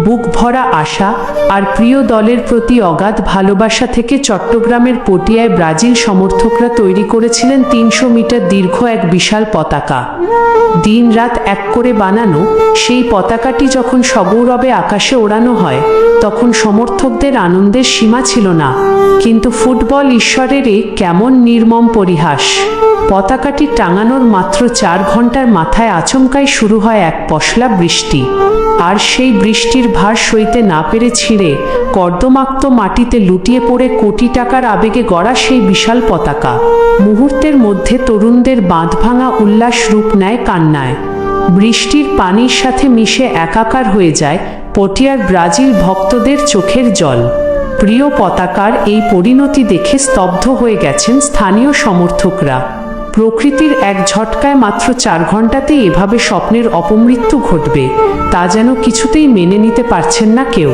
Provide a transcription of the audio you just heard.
বুক ভরা আশা আর প্রিয় দলের প্রতি অগাধ ভালোবাসা থেকে চট্টগ্রামের পটিয়ায় ব্রাজিল সমর্থকরা তৈরি করেছিলেন ৩০০ মিটার দীর্ঘ এক বিশাল পতাকা। দিনরাত এক করে বানানো সেই পতাকাটি যখন সগৌরবে আকাশে ওড়ানো হয় তখন সমর্থকদের আনন্দের সীমা ছিল না। কিন্তু ফুটবল ঈশ্বরের কেমন নির্মম পরিহাস। পতাকাটি টাঙানোর মাত্র ৪ ঘন্টার মাথায় আচমকাই শুরু হয় এক পশলা বৃষ্টি। আর সেই বৃষ্টির ভার সইতে না পেরে ছিঁড়ে কর্দমাক্ত মাটিতে লুটিয়ে পড়ে কোটি টাকার আবেগে গড়া সেই বিশাল পতাকা মুহূর্তের মধ্যে তরুণদের বাঁধভাঙা উল্লাস রূপ নেয় কান্নায়। বৃষ্টির পানির সাথে মিশে একাকার হয়ে যায় পটিয়ার ব্রাজিল ভক্তদের চোখের জল। প্রিয় পতাকার এই পরিণতি দেখে স্তব্ধ হয়ে গেছেন স্থানীয় সমর্থকরা। প্রকৃতির এক ঝটকায় মাত্র ৪ ঘন্টাতেই এভাবে স্বপ্নের অপমৃত্যু ঘটবে তা যেন কিছুতেই মেনে নিতে পারছেন না কেউ।